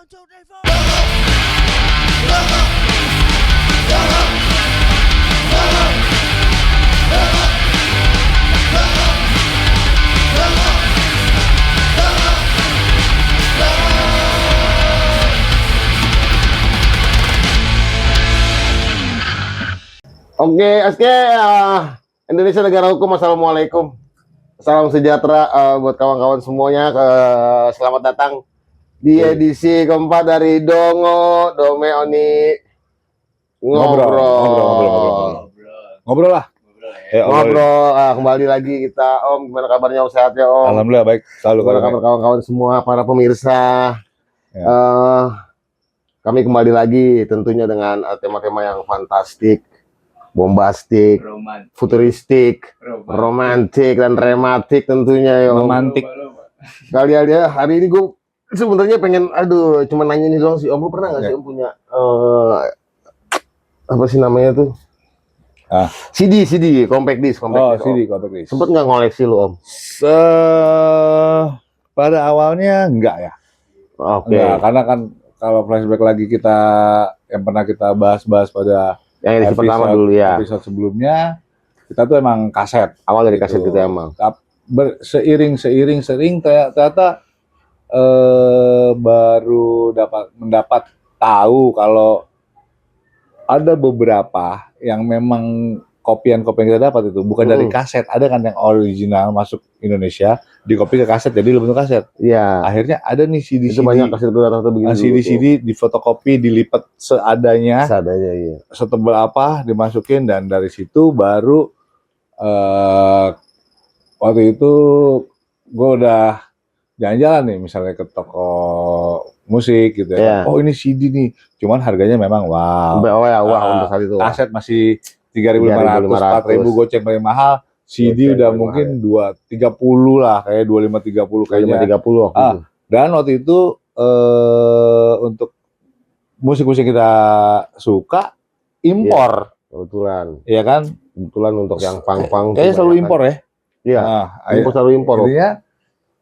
Oke, Indonesia negara hukum. Assalamualaikum. Salam sejahtera buat kawan-kawan semuanya. Selamat datang di edisi keempat dari Dongo Dome Oni Ngobrol lah. Kembali lagi kita, Om. Gimana kabarnya? Sehat ya, Om? Alhamdulillah baik. Selalu. Gimana kabar kawan-kawan semua, para pemirsa? Ya. Kami kembali lagi tentunya dengan tema-tema yang fantastik, bombastik, futuristik, romantik dan rematik tentunya ya. Romantik. Kalian ya, hari ini gue sebenarnya pengen, cuma nanya ini doang sih, Om. Lu pernah nggak sih Om punya apa sih namanya tuh? CD, compact disc. CD, compact disc. Sempet nggak ngoleksi lu, Om? Pada awalnya enggak ya. Oke. Enggak, karena kan kalau flashback lagi kita yang pernah kita bahas pada Yang edisi pertama dulu ya. Episode sebelumnya kita tuh emang kaset. Awal dari kaset gitu emang. Seiring ternyata baru mendapat tahu kalau ada beberapa yang memang kopian kita dapat itu bukan dari kaset. Ada kan yang original masuk Indonesia di kopi ke kaset, jadi lu bentuk kaset. Iya. Akhirnya ada nih CD. Itu banyak kaset rata-rata begini. CD di fotokopi, dilipat seadanya. Iya. Setebal apa dimasukin, dan dari situ baru waktu itu gue udah jalan-jalan nih, misalnya ke toko musik gitu ya. Oh ini CD nih, cuman harganya memang wah untuk saat itu. Kaset masih 3.500, 4.000 goceng paling mahal. CD udah mungkin 230 lah, kayak 25-30 kayaknya. 25-30 dan waktu itu untuk musik-musik kita suka impor. Kebetulan. Iya kan? Kebetulan untuk yang pang-pang kayaknya selalu impor ya. Iya. Selalu impor. Intinya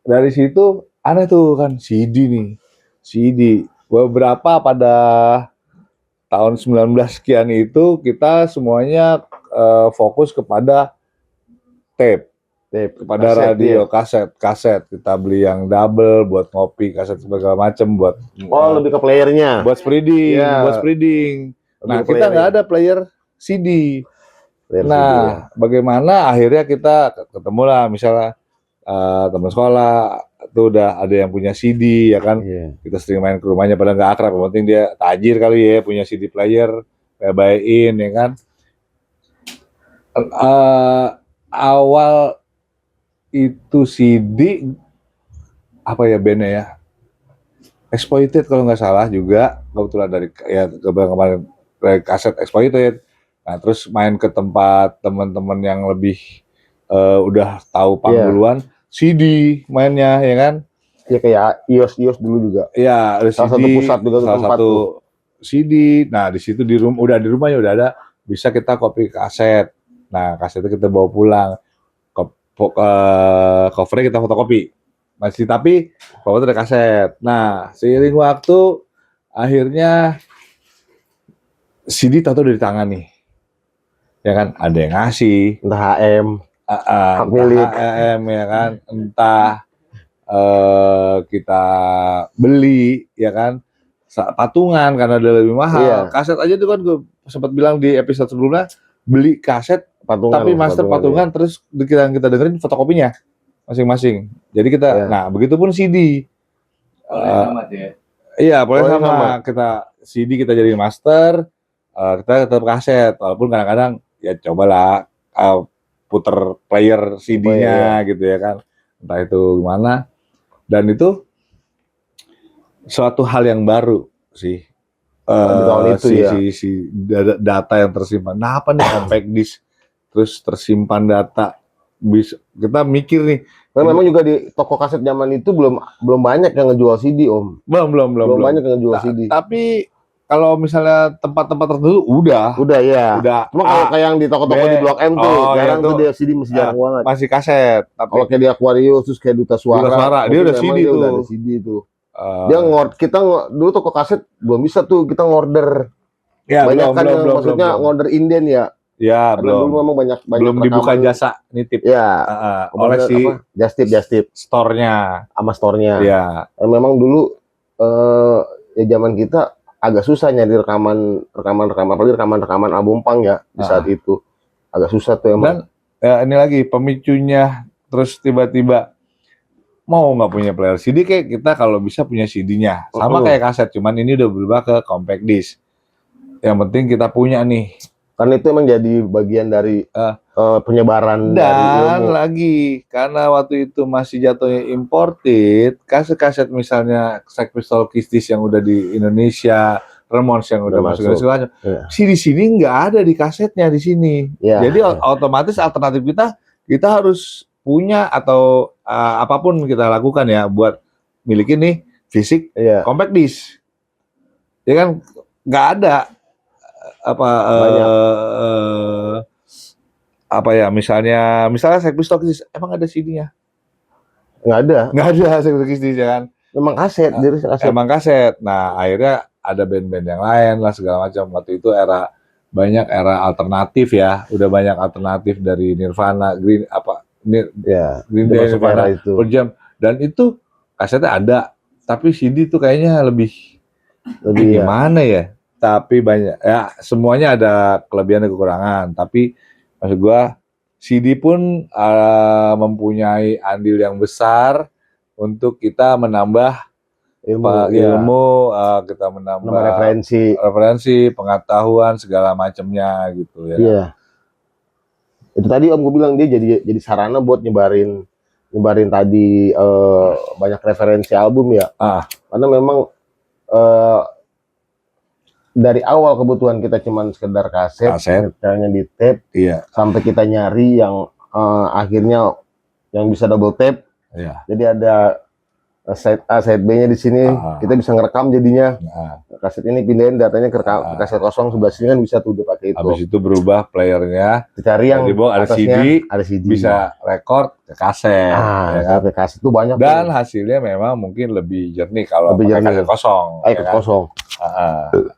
dari situ ada tuh kan CD nih. CD beberapa pada tahun 19 sekian itu kita semuanya fokus kepada tape, kepada kaset, radio, kaset. Kita beli yang double buat ngopi, kaset segala macam buat lebih ke playernya. Buat spreading. Nah, kita nggak ada player CD. Bagaimana akhirnya kita ketemu lah, misalnya teman sekolah tuh udah ada yang punya CD ya kan. Kita sering main ke rumahnya, padahal nggak akrab, yang penting dia tajir kali ya punya CD player, kayak bayain ya kan. Awal itu CD apa ya bandnya ya, Exploited kalau nggak salah juga, kebetulan dari kemarin dari kaset Exploited. Nah terus main ke tempat teman-teman yang lebih udah tahu pang duluan, CD mainnya ya kan. Ya kayak iOS dulu juga. Iya, ada salah CD, satu pusat juga salah tempat satu CD. Nah, di situ di rumahnya udah ada, bisa kita copy kaset. Nah, kasetnya kita bawa pulang. Covernya kita fotokopi. Masih tapi foto ada kaset. Nah, seiring waktu akhirnya CD tahu dari tangan nih. Ya kan, ada yang ngasih, entah HM, hak milik, HM ya kan, entah kita beli ya kan, patungan karena ada lebih mahal. Kaset aja tuh kan gue sempat bilang di episode sebelumnya, beli kaset patungan, tapi master patungan, terus kita dengerin fotokopinya masing-masing. Jadi kita, nah begitupun CD. Sama ya. Iya, boleh sama. Kita CD kita jadi master, kita tetap kaset, walaupun kadang-kadang ya cobalah puter player CD-nya gitu ya kan, entah itu gimana. Dan itu suatu hal yang baru sih. Data yang tersimpan. Nah, apa nih compact disc? Terus tersimpan data. Kita mikir nih. Karena memang juga di toko kaset zaman itu belum banyak yang ngejual CD, Om. Belum Banyak yang ngejual CD. Tapi kalau misalnya tempat-tempat tertentu udah ya. Cuma kalau kayak yang di toko-toko di Blok M tuh, jarang tuh dia CD, masih jarang banget. Masih kaset. Kalau kayak di Aquarius terus kayak Duta Suara dia udah CD tuh. Udah ada CD tuh. Dia dulu toko kaset belum bisa tuh kita ngorder. Ya, Banyak kan yang belum, maksudnya belum. ngorder inden ya. Ya, Karena dulu memang banyak belum dibuka rekaman. jasa nitip. Ya, Oleh si Justip store-nya. sama store-nya. Ya. Memang dulu ya zaman kita agak susah nyari rekaman apalagi rekaman album punk ya di saat itu. Agak susah tuh emang. Dan ini lagi pemicunya, terus tiba-tiba mau nggak punya player CD, kayak kita kalau bisa punya CD-nya. Sama kayak kaset, cuman ini udah berubah ke compact disc. Yang penting kita punya nih. Karena itu emang jadi bagian dari penyebaran dari ilmu. Dan lagi, karena waktu itu masih jatuhnya imported, kaset-kaset misalnya Sex Pistols, Kiss This yang udah di Indonesia, Ramones yang udah masuk Indonesia, di sini nggak ada di kasetnya di sini. Jadi otomatis alternatif kita harus punya atau apapun kita lakukan ya buat milikin nih fisik compact disc. Ya kan nggak ada misalnya Sex Pistols emang ada CD-nya? Nggak ada Sex Pistols ya kan? Memang kaset, emang kaset. Nah akhirnya ada band-band yang lain lah segala macam. Waktu itu banyak era alternatif ya, udah banyak alternatif dari Nirvana, Green Day, Nirvana, Pearl Jam, dan itu kasetnya ada, tapi CD tuh kayaknya lebih gimana ya? Tapi banyak ya, semuanya ada kelebihan dan kekurangan. Tapi maksud gua CD pun mempunyai andil yang besar untuk kita menambah ilmu, kita menambah referensi, pengetahuan segala macamnya gitu ya. Iya. Itu tadi Om gue bilang dia jadi sarana buat nyebarin tadi banyak referensi album ya. Karena memang dari awal kebutuhan kita cuman sekedar kaset. Caranya di tape, sampai kita nyari yang akhirnya yang bisa double tape. Jadi ada side A, side B-nya di sini, kita bisa ngerekam jadinya. Kaset ini pindahin datanya ke kaset kosong sebelah sini kan bisa tuh dipakai itu. Habis itu berubah playernya, cari yang ada CD, bisa record ke kaset. Ke kaset itu banyak. Dan hasilnya memang mungkin lebih jernih kalau pakai kaset kosong. Kosong.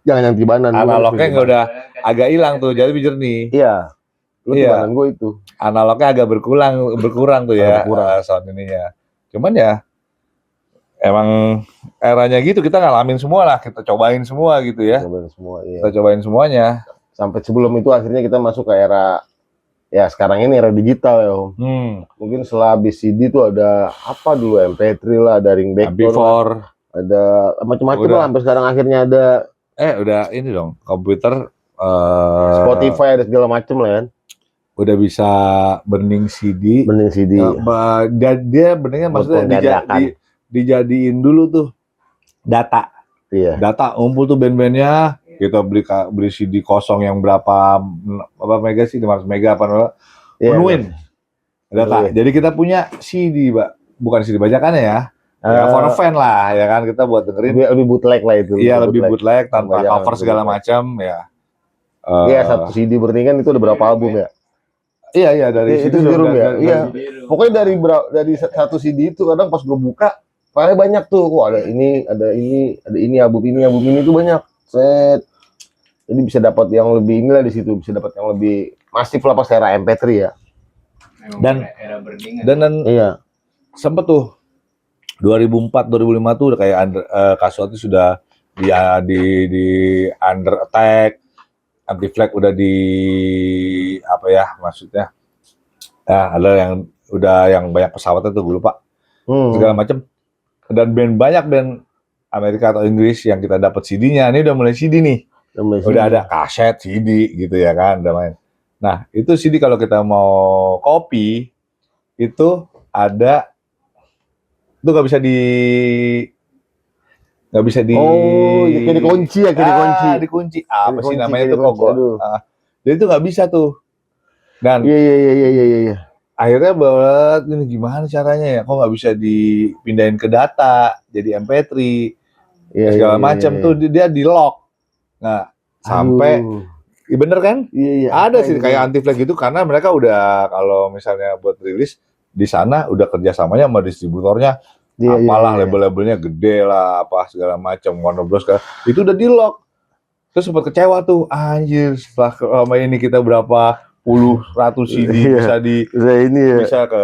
Jangan yang tibanan. Analognya nggak udah agak hilang tuh, jadi lebih jernih. Iya. Tibanan gue itu. Analognya agak berkurang tuh ya sound ininya. Cuman ya emang eranya gitu, kita ngalamin semua lah, kita cobain semua gitu ya. Kita cobain semuanya. Sampai sebelum itu akhirnya kita masuk ke era, ya sekarang ini era digital ya Om. Mungkin setelah habis CD itu ada apa dulu, MP3 lah, ada ringback, MP4, ada macam-macam lah, sampai sekarang akhirnya ada. Udah ini dong, komputer, Spotify, ada segala macam lah kan. Udah bisa burning CD. Dia burningnya maksudnya dijadiin dulu tuh data. Data ngumpul tuh band-bandnya, kita beli CD kosong yang berapa mega sih, 500 mega apa penuhin data. Jadi kita punya CD, bukan CD bajakannya ya. For a fan lah ya kan, kita buat dengerin. Lebih bootleg lah itu. Iya, lebih bootleg tanpa cover segala macam ya. Satu CD burningan itu ada berapa album ya? Iya dari situ ya. Iya. Pokoknya dari satu CD itu kadang pas gue buka filenya banyak tuh. Ada ini album ini tuh banyak. Jadi bisa dapat yang lebih inilah di situ, bisa dapat yang lebih masif lah pas era MP3 ya. Dan sempet tuh 2004 2005 tuh udah kayak Casualty sudah di Under Attack, Anti-Flag udah di maksudnya ada yang udah yang banyak pesawatnya tuh gue lupa segala macam. Dan banyak band Amerika atau Inggris yang kita dapat CD-nya, ini udah mulai CD nih, udah ada kaset CD gitu ya kan, udah main. Nah itu CD kalau kita mau copy itu ada, itu nggak bisa kayak dikunci. Dikunci apa sih namanya itu kok jadi itu nggak bisa tuh. Dan iya. Akhirnya ini gimana caranya ya, kok nggak bisa dipindahin ke data jadi MP3 segala macam tuh, dia di lock. Nah sampai bener kan? Ada sih kayak Anti-Flag gitu, karena mereka udah kalau misalnya buat rilis di sana udah kerjasamanya sama distributornya apalah label-labelnya gede lah, apa segala macam, Warner Bros kan. Itu udah di lock. Terus sempat kecewa tuh, anjir, setelah lama ini kita berapa puluh ratus CD bisa ke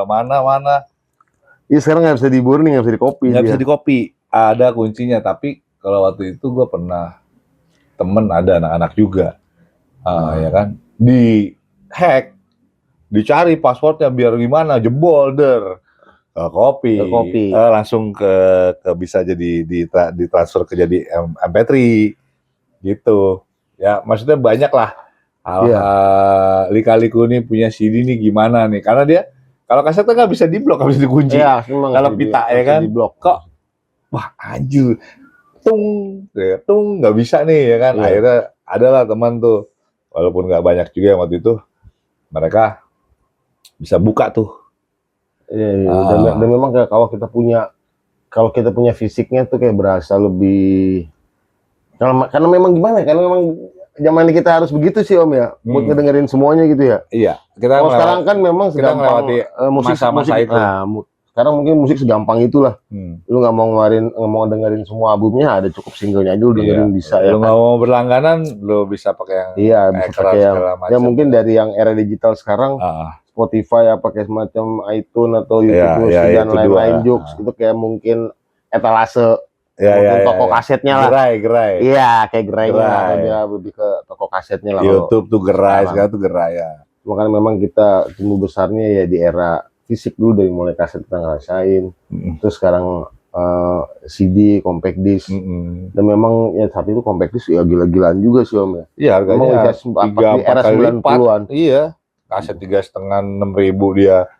mana-mana. Iya sekarang nggak bisa di burning, nggak bisa di copy. Nggak bisa di copy. Ada kuncinya, tapi kalau waktu itu gue pernah temen ada anak-anak juga, ya kan, di hack, dicari passwordnya biar gimana, jebol copy. Langsung ke bisa jadi ditransfer ke jadi MP3 gitu. Ya maksudnya banyak lah lika-liku nih punya CD nih gimana nih, karena dia kalau kaset kan nggak bisa diblok, nggak bisa dikunci. Kalau pita ya kan, kok wah anjir, tung nggak bisa nih ya kan. Akhirnya adalah teman tuh, walaupun nggak banyak juga yang waktu itu, mereka bisa buka tuh. Dan memang kalau kita punya fisiknya tuh kayak berasa lebih, karena memang gimana, karena memang zaman kita harus begitu sih Om ya, buat ngedengerin semuanya gitu ya. Iya. Kalau sekarang kan memang segampang musik itu. Sekarang mungkin musik segampang itulah. Lu nggak mau dengerin semua albumnya, ada cukup singlenya aja lu dengerin bisa ya. Lu nggak mau berlangganan, lu bisa pakai yang bisa pakai yang ya mungkin dari yang era digital sekarang, Spotify apa kayak semacam iTunes atau YouTube dan lain-lain jokes itu kayak mungkin etalase. Mungkin toko kasetnya lah. Gerai. Iya, kayak gerainya. Dia lebih ke toko kasetnya lah. YouTube tuh gerai, sekarang tuh gerai ya. Makanya memang kita tumbuh besarnya ya di era fisik dulu, dari mulai kaset kita ngerasain. Terus sekarang CD, compact disc. Dan memang ya saat itu compact disc ya gila-gilaan juga sih Om ya. Iya, harganya 3-4 era 90-an. Iya. Kaset 3,5 6.000 dia.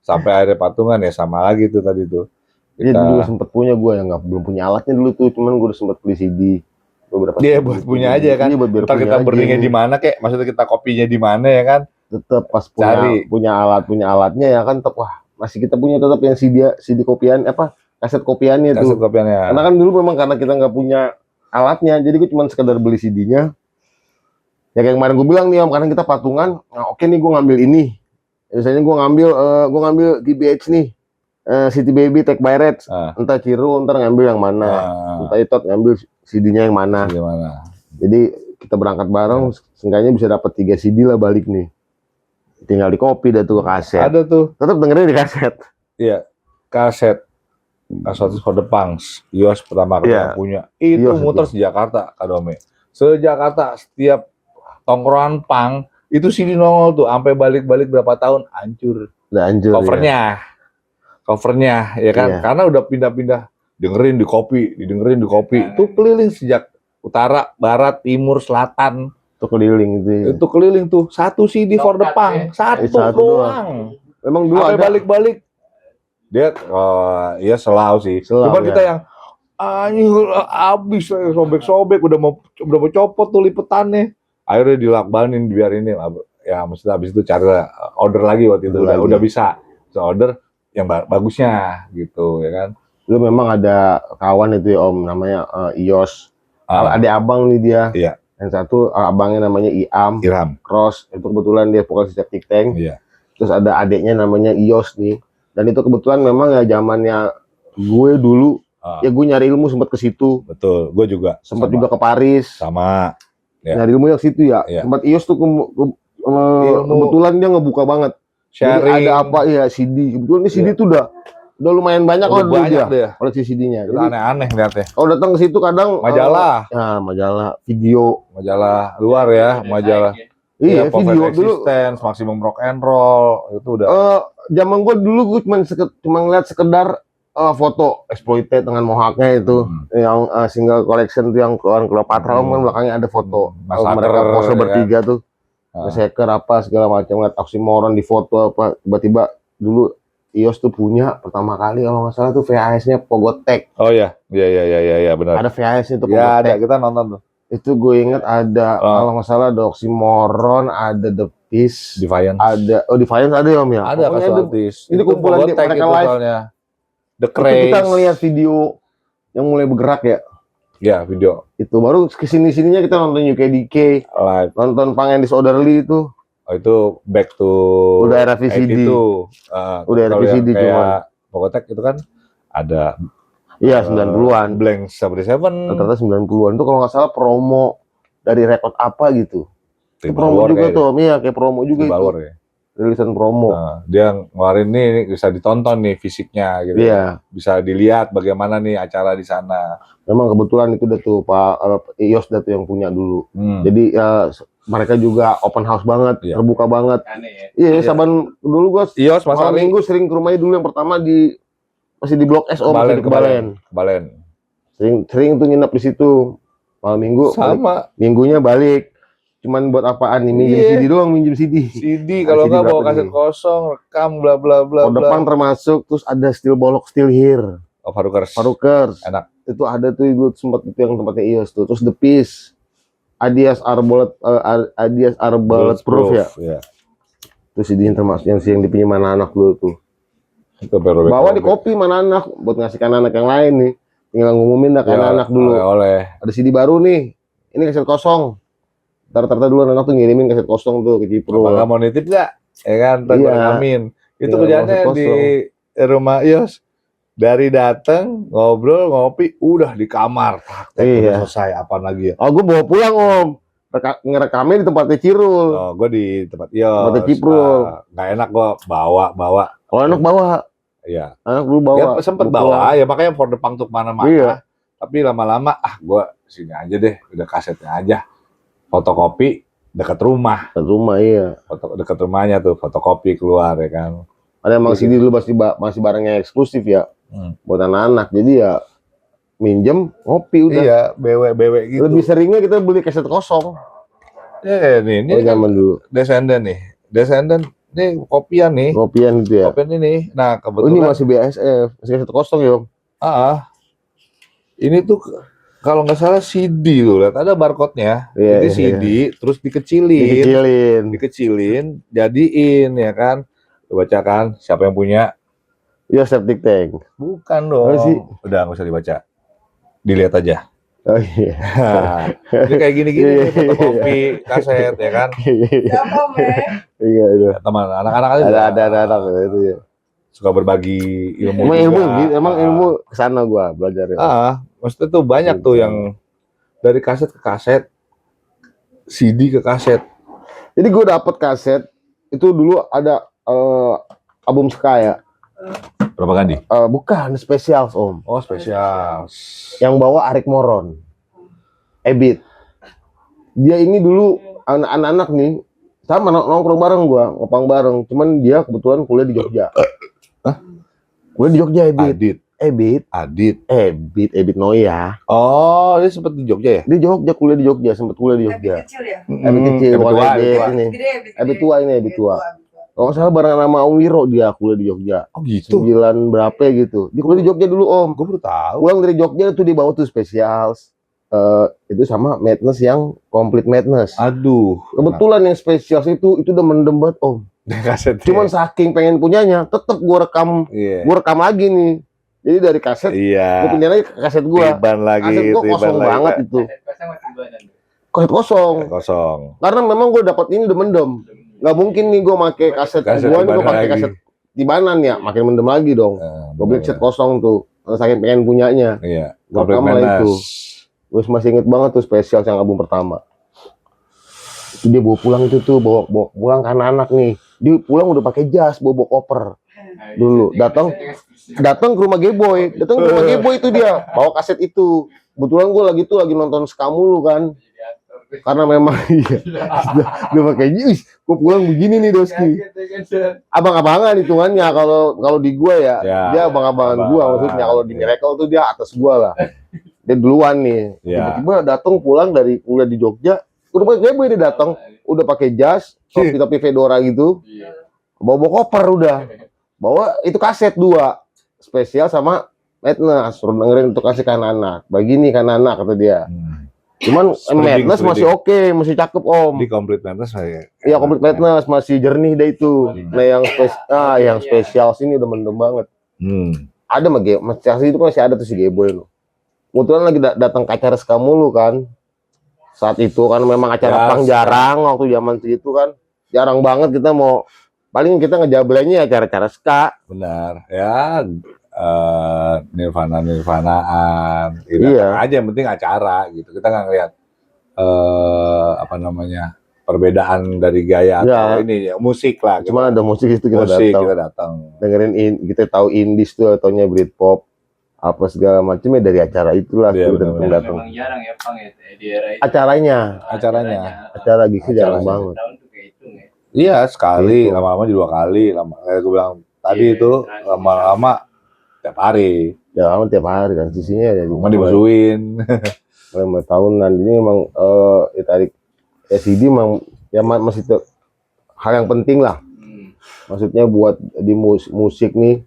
Sampai akhirnya patungan ya sama lagi tuh tadi tuh. Iya dulu sempet punya gue yang belum punya alatnya dulu tuh, cuman gue udah sempet beli CD beberapa. Dia buat punya aja kan. Ntar kita burningnya di mana kek, maksudnya kita kopinya di mana ya kan. Tetap pas punya alatnya ya kan, tetap wah masih kita punya tetap yang CD kopian kaset kopiannya tuh. Karena kan dulu memang karena kita nggak punya alatnya, jadi gue cuma sekedar beli CD-nya. Ya kayak kemarin gue bilang nih Om, karena kita patungan, nah oke nih gue ngambil ini. Misalnya gue ngambil GBH nih. City Baby Take by Reds, entah Ciro ntar ngambil yang mana, entah Itot ngambil CD-nya yang mana. Jadi kita berangkat bareng, seenggaknya bisa dapat 3 CD lah balik nih. Tinggal di copy dah tuh ke kaset. Ada tuh. Tetap dengerin di kaset. Iya, kaset. Kaset for the Punks, Yos pertama kali punya. Itu muter sejakarta, Kak Dome. Sejakarta setiap tongkrongan punk itu CD nongol tuh, sampai balik-balik berapa tahun hancur. Udah hancur. Covernya ya kan, karena udah pindah-pindah, dengerin di copy. Itu keliling sejak utara, barat, timur, selatan. Itu keliling itu keliling tuh, satu CD for the Punk, satu doang. Memang dulu ada balik-balik. Dia selalu sih. Cuma kita yang abis sobek-sobek, udah mau copot tuh lipetannya. Akhirnya dilakbanin biar ini ya, maksudnya habis itu cari order lagi waktu itu udah bisa order yang bagusnya gitu ya kan. Lu memang ada kawan itu ya Om, namanya Ios. Adik abang nih dia. Iya. Yang satu abangnya namanya Irham Cross, itu kebetulan dia vokalis Septic Tank. Iya. Terus ada adiknya namanya Ios nih. Dan itu kebetulan memang ya zamannya gue dulu, ya gue nyari ilmu sempat ke situ. Betul, gue juga. Sempat juga ke Paris. Sama. Ya. Nyari ilmu yang situ ya. Sempat Ios tuh kebetulan dia ngebuka banget. Jadi ada apa ya CD. Kebetulan ini CD tuh udah lumayan banyak lah dulu dia. Koleksi CD-nya. Itu aneh-aneh lihatnya. Kalau datang ke situ kadang majalah. Majalah video. Majalah luar ya, majalah. Iya, video dulu. Maximum Rock and Roll itu udah. Zaman gue dulu gue cuma ngeliat sekedar foto Exploited dengan mohawknya itu, yang single collection tuh yang keluar Cleopatra, kan belakangnya ada foto mereka pose bertiga tuh. Seker apa segala macam, ngeliat oksimoron di foto apa, tiba-tiba dulu Ios tuh punya pertama kali kalau nggak salah tuh VHS-nya Pogotek. Oh iya benar. Ada VHS itu Pogotek. Ya ada, kita nonton tuh. Itu gue inget ada kalau nggak salah ada oksimoron, ada The Peace, Defiance. Ada Defiance ada ya Om ya. Ada Casualties. Ini kumpulan mereka live. The Craze. Kita ngelihat video yang mulai bergerak ya. Ya, video. Itu baru kesini-sininya kita nonton UKDK, nonton Punk and Disorderly itu. Oh itu back to udah era VCD itu. udah era VCD cuma kayak Pogotek itu kan ada iya 90-an Blank 77 rata-rata 90-an itu kalau nggak salah promo dari rekod apa gitu. Itu promo Tribal juga tuh, iya kayak promo juga itu. ya. Rilisan promo. Dia ngeluarin nih bisa ditonton nih fisiknya gitu. Iya. Bisa dilihat bagaimana nih acara di sana. Memang kebetulan itu udah tuh Pak Ios tuh yang punya dulu. Jadi mereka juga open house banget, terbuka banget. Iya, Saban dulu gua Ios malam minggu sering ke rumahnya dulu yang pertama masih di Blok S masih di Kebalen. Sering tuh nginep di situ. Malam minggu sama minggunya balik. Cuman buat apaan nih? Minjem CD doang, minjem CD. CD kalau nggak bawa kaset kosong, rekam bla bla bla. Depan termasuk, terus ada Still Bolok Still Here. Oh, Farukers. Enak. Itu ada tuh gue sempat itu yang tempatnya Ios tuh. Terus The Peace. Adias are Bulletproof ya. Iya. Terus CD termasuk yang dipinjam anak dulu tuh. Itu bawa di kopi mana anak buat ngasihkan anak yang lain nih. Tinggal ngumumin dah ke anak dulu. Ada CD baru nih. Ini kaset kosong. Rata-rata dulu anak tuh ngirimin kaset kosong tuh ke Cipro. Nggak mau nitip nggak? Ya kan, ntar ngamin. Itu kerjaannya di rumah Ios. Dari datang ngobrol ngopi, udah di kamar. Udah selesai. Apa lagi ya? Oh, gue bawa pulang om. Ngerekamnya di tempatnya Cirul. Oh, gue di tempat Ios. Tempatnya Cipro. Nggak enak gue bawa. Kalau anak bawa. Iya. Anak dulu bawa. Ya sempet bawa ya, makanya for depan tuh mana-mana. Iya. Tapi lama-lama gue sini aja deh, udah kasetnya aja. Fotokopi dekat rumah. Dekat rumah iya. Dekat rumahnya tuh fotokopi keluar ya kan. Ada emang CD dulu masih barangnya eksklusif ya. Buat anak-anak. Jadi ya minjem ngopi udah. Iya, BW gitu. Lebih seringnya kita beli kaset kosong. Ya ini zaman dulu. Descendant ini kopian nih. Kopian itu ya. Kopian ini. Nah, kebetulan ini masih BASF, masih kaset kosong ya, Om. Ini tuh kalau nggak salah CD loh, lihat ada barcode-nya. Jadi CD terus dikecilin, jadiin ya kan. Dibaca kan, siapa yang punya? Ya septic tank. Bukan dong. Udah nggak usah dibaca. Dilihat aja. Oh iya. Ini kayak gini-gini nih, fotokopi kaset ya kan. Siapa, Iya, teman anak-anak aja. Ada anak itu ya. Suka berbagi ilmu. Emang ilmu kesana gua belajar ya. Maksudnya tuh banyak tuh yang dari kaset ke kaset, CD ke kaset. Jadi gue dapet kaset itu dulu ada album Ska ya. Berapa ganti? Bukan spesial Om. Oh spesial. Yang bawa Arik Moron, Ebit. Dia ini dulu anak-anak nih sama nongkrong bareng gua, ngopang bareng. Cuman dia kebetulan kuliah di Jogja. Kuliah di Jogja Ebit Noya. Oh, dia sempat di Jogja ya? Di Jogja, kuliah di Jogja, sempat kuliah di Jogja. Ebit kecil ya? Ebit kecil, Ebit tua ini, Ebit tua. Kalau nggak salah barengan sama Om Wiro dia kuliah di Jogja. Oh gitu? 9 berapa gitu. Dia kuliah di Jogja dulu Om. Gue baru tahu. Pulang dari Jogja tuh dia bawa tuh spesials. Itu sama Madness yang Complete Madness. Aduh. Kebetulan yang spesials itu udah mendem banget Om. Cuman saking pengen punyanya, tetep gue rekam lagi nih. Jadi dari kaset, gue pindah lagi ke kaset gue. Kaset gue kosong banget itu. Kaset kosong. Karena memang gue dapat ini udah mendem. Gak mungkin nih gue pakai kaset gue nih, gue pakai kaset di banan ya, makin mendem lagi dong. Gue beli kaset kosong tuh, saking pengen punyanya. Gue rekam lah itu. Gue masih inget banget tuh spesial yang album pertama. Itu dia bawa pulang itu tuh, bawa pulang ke anak-anak nih. Dia pulang udah pakai jas, bawa koper. Dulu datang ke rumah Geboy, itu dia bawa kaset itu. Kebetulan gue lagi nonton Ska mulu kan. Karena memang dia pakai jas, gue pulang begini nih Doski. Abang-abangan hitungannya kalau di gua ya, dia abang-abangan gua maksudnya. Kalau di Miracle tuh dia atas gua lah. Dia duluan nih. Tiba-tiba datang pulang dari kuliah di Jogja, ke rumah Geboy dia datang, udah pakai jas, topi fedora gitu. Bawa koper udah. Bawa itu kaset 2 spesial sama Madness, suruh dengerin untuk kasih ke anak-anak. Begini kan anak kata dia. Cuman Madness masih oke, masih cakep Om. Di Complete Madness ya. Iya Complete Madness masih jernih deh itu. Nah yang spesial sini udah mendem banget. Ada masih itu masih ada tuh si Geboy loh. Kebetulan lagi datang ke acara Ska mulu kan. Saat itu kan memang acara pang jarang waktu zaman segitu kan. jarang banget kita mau, paling kita ngejablenya ya acara-acara ska. Benar ya, Nirvanaan gitu Iya. aja, yang penting acara gitu. Kita nggak ngeliat apa namanya, perbedaan dari gaya atau ini ya, musik lah. Cuma ada musik itu kita datang. Dengerin kita tahu indies tuh ataunya Britpop apa segala macam ya dari acara itulah kita datang. Memang jarang ya Bang ya di era itu. Acara gitu jarang banget. Tahun tuh kehitung ya. Iya, sekali, lama-lama jadi 2 kali, kayak gue bilang tadi itu lama-lama tiap hari. Ya lama tiap hari kan sisinya ya. Cuma dimusuhin. 5 tahunan ini memang ya tarik CD memang ya masih hal yang penting lah. Maksudnya buat di musik nih.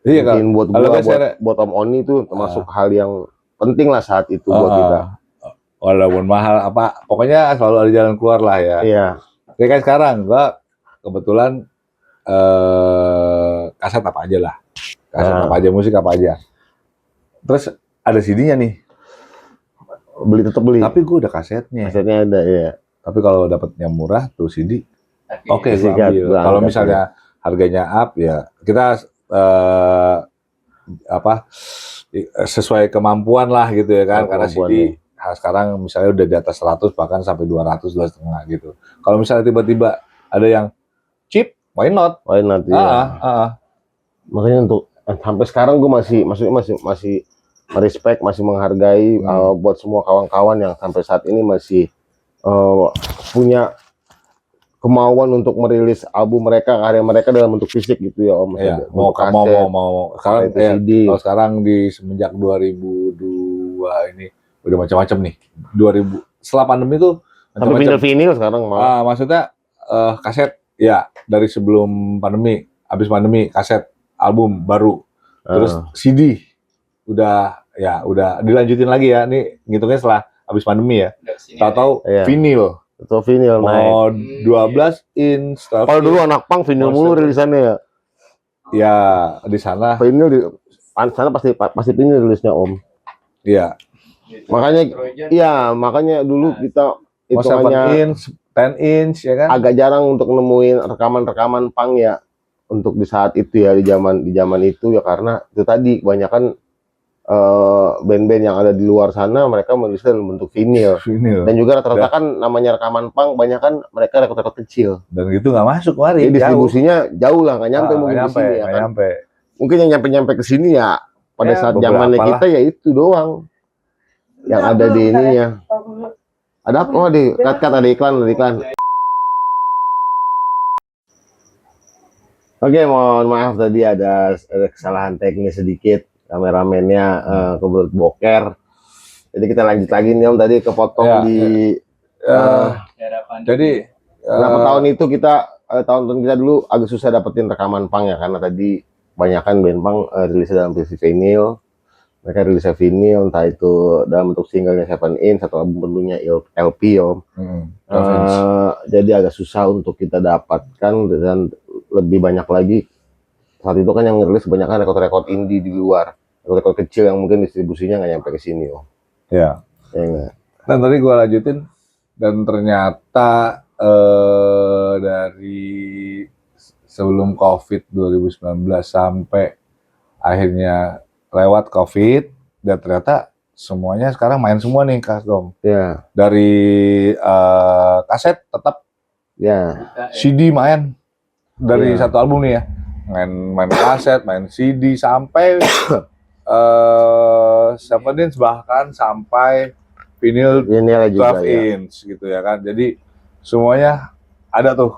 Iya kan. Buat Om Oni itu termasuk hal yang penting lah saat itu buat kita. Walaupun mahal apa, pokoknya selalu ada jalan keluar lah ya. Iya. Kayak sekarang gua kebetulan kaset apa aja lah. Kaset apa aja, musik apa aja. Terus ada CD-nya nih. Tetap beli. Tapi gua udah kasetnya. Kasetnya ada ya. Tapi kalau dapatnya murah tuh CD, oke, gua ambil. Kalau misalnya harganya up ya kita sesuai kemampuan lah gitu ya kan, karena CD sekarang misalnya udah di atas 100 bahkan sampai 200, 2,5 gitu. Kalau misalnya tiba-tiba ada yang cheap, why not ya. Makanya untuk sampai sekarang gue masih respect, masih menghargai buat semua kawan-kawan yang sampai saat ini masih punya kemauan untuk merilis album mereka, karya mereka dalam bentuk fisik gitu ya Om. Iya, mau sekarang CD. Kalau sekarang di semenjak 2002 ini udah macam-macam nih. Setelah pandemi tuh sampai vinyl sekarang maksudnya kaset ya dari sebelum pandemi, habis pandemi kaset, album baru. Terus CD udah dilanjutin lagi ya. Nih ngitungnya setelah habis pandemi ya. Tahu-tahu vinyl. Atau vinyl naik 12 inch. Kalau dulu anak punk vinyl mulu rilisannya ya. Ya di sana vinyl di sana pasti vinyl rilisnya Om. Iya. Makanya dulu kita itu hanya 10 inch ya kan. Agak jarang untuk nemuin rekaman punk ya untuk di saat itu ya, di zaman itu ya, karena itu tadi kebanyakan band-band yang ada di luar sana mereka merilisnya dalam bentuk vinyl. Dan juga rata-rata kan namanya rekaman punk banyak kan mereka rekod kecil dan gitu nggak masuk kemari. Jadi distribusinya jauh lah, nggak nyampe mungkin di sini ya kan. Mungkin yang nyampe ke sini ya pada saat zamannya kita ya itu doang yang ada di ininya. Ada apa? Oh, ada iklan. Oke, mohon maaf tadi ada kesalahan teknis sedikit. Kameramennya kebelet boker. Jadi kita lanjut lagi nih Om, tadi kepotong jadi berapa tahun itu tahun-tahun kita dulu agak susah dapetin rekaman punk ya, karena tadi kebanyakan band punk rilisnya dalam versi vinyl. Mereka rilisnya vinyl, entah itu dalam bentuk singlenya 7 inch atau album penuhnya LP Om. Jadi agak susah untuk kita dapatkan, dan lebih banyak lagi saat itu kan yang ngerilis kebanyakan rekod-rekod indie di luar. Rekod kecil yang mungkin distribusinya nggak nyampe ke sini Om. Ya. Dan tadi gue lanjutin, dan ternyata dari sebelum COVID 2019 sampai akhirnya lewat COVID, dan ternyata semuanya sekarang main semua nih Kasdom. Ya. Dari kaset tetap, CD main dari satu album nih ya, main kaset, main CD sampai 7 inch bahkan sampai vinyl 12 inch gitu ya kan. Jadi semuanya ada tuh,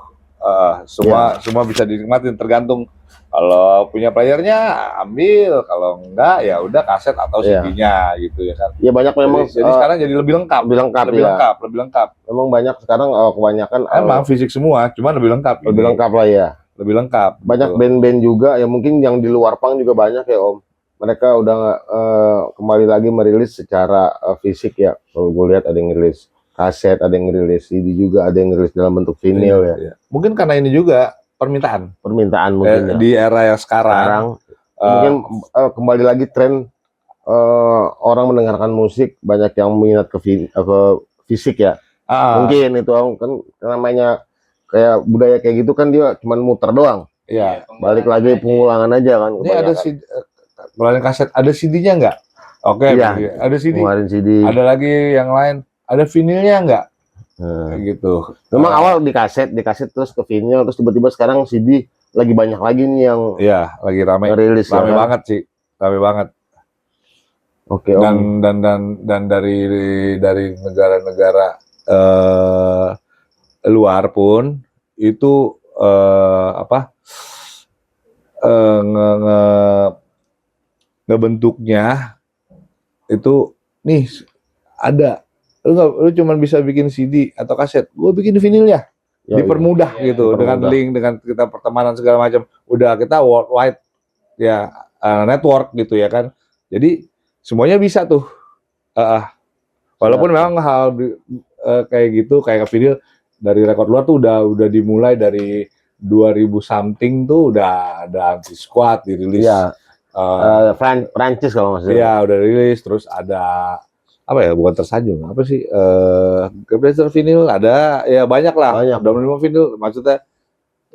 semua bisa dinikmatin, tergantung kalau punya playernya ambil, kalau enggak ya udah kaset atau CD-nya gitu ya kan. Ya banyak memang. Jadi sekarang jadi lebih lengkap. Lebih lengkap. Memang banyak sekarang kebanyakan emang fisik semua, cuma lebih lengkap. Lebih lengkap lah ya. Lebih lengkap. Banyak band-band juga ya, mungkin yang di luar punk juga banyak ya Om. Mereka udah kembali lagi merilis secara fisik ya. Kalau gue lihat ada yang rilis kaset, ada yang rilis CD juga, ada yang rilis dalam bentuk vinyl ya. Mungkin karena ini juga permintaan mungkin di era yang sekarang mungkin kembali lagi tren orang mendengarkan musik banyak yang minat ke fisik ya. Mungkin itu kan namanya kayak budaya kayak gitu kan dia cuman muter doang. Iya. Balik lagi pengulangan aja kan. Ini ada CD, keluarin kaset, ada CD-nya nggak? Oke, Iya, ada CD. Ngeluarin CD. Ada lagi yang lain, ada vinilnya nggak? Kayak gitu. Memang awal di kaset terus ke vinyl, terus tiba-tiba sekarang CD lagi banyak lagi nih yang Iya, lagi rame. rilis. Rame ya kan? banget sih, rame banget. Oke, Om. Dan dari negara-negara luar pun itu ngebentuknya itu nih ada. Lu cuman bisa bikin CD atau kaset, gue bikin vinilnya. Dipermudah gitu dengan link, dengan kita pertemanan segala macam. Udah kita worldwide ya, network gitu ya kan. Jadi semuanya bisa tuh. Walaupun memang hal kayak gitu, kayak vinyl dari rekor luar tuh udah dimulai dari 2000 something tuh udah ada Anti Squad dirilis. Iya. Prancis kalau nggak salah. Iya, udah rilis. Terus ada apa ya, bukan tersanjung, apa sih, Gebracer vinyl ada, ya banyak lah. Banyak. Udah menerima vinyl, maksudnya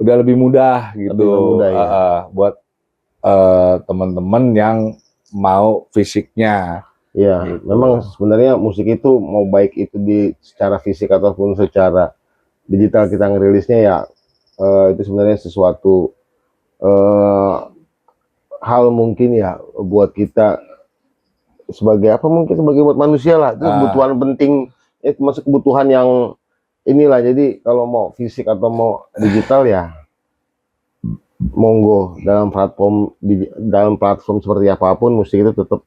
udah lebih mudah gitu. Lebih mudah, ya. Buat teman-teman yang mau fisiknya. Iya, Gitu. memang sebenarnya musik itu mau baik itu di secara fisik ataupun secara digital kita ngerilisnya ya, itu sebenarnya sesuatu hal mungkin ya buat kita sebagai apa, mungkin sebagai buat manusia lah, itu kebutuhan penting, masuk kebutuhan yang inilah. Jadi kalau mau fisik atau mau digital ya monggo, dalam platform seperti apapun musik itu tetap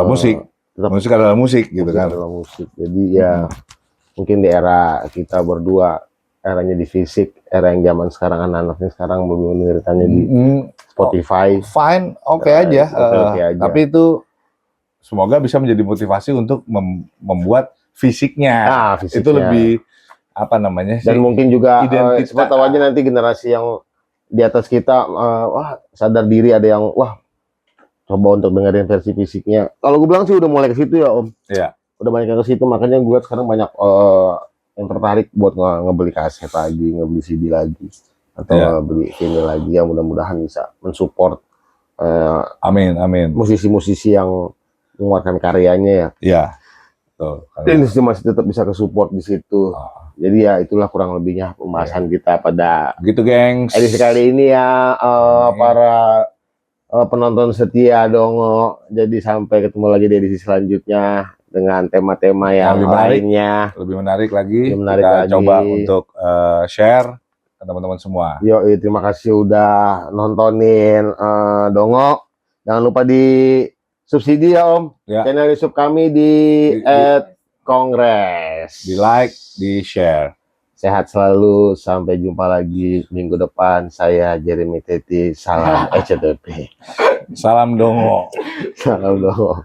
musik. Musik adalah musik gitu kan. Adalah musik. Jadi ya mungkin di era kita berdua, eranya di fisik, era yang zaman sekarang anak-anaknya sekarang belum mendengarkannya di Spotify. Fine, oke aja. Oke aja. Tapi itu semoga bisa menjadi motivasi untuk membuat fisiknya. Fisiknya. Itu lebih apa namanya sih? Dan mungkin juga identitas. siapa tahu aja nanti generasi yang di atas kita sadar diri, ada yang coba untuk dengerin versi fisiknya. Kalau gue bilang sih udah mulai ke situ ya, Om. Iya. Udah banyak yang ke situ, makanya gue sekarang banyak yang tertarik buat ngebeli kaset lagi, ngebeli CD lagi, atau beli vinyl lagi, yang mudah-mudahan bisa mensupport Amin. musisi-musisi yang mengeluarkan karyanya ya. Iya. Tuh. Dan masih tetap bisa ke support di situ. Jadi ya itulah kurang lebihnya pembahasan kita pada gitu, gengs. edisi kali ini ya, para penonton setia Dongo. Jadi sampai ketemu lagi di edisi selanjutnya dengan tema-tema yang lainnya. Lebih menarik lagi. Lebih menarik kita lagi. Coba untuk share ke teman-teman semua. Yoi, terima kasih udah nontonin Dongo. Jangan lupa di subsidi ya, Om. Ya. Channel YouTube kami di @kongres. Di like, di share. Sehat selalu, sampai jumpa lagi minggu depan. Saya Jeremy Teti, salam ECTP. Salam Dongo. Salam Dongo.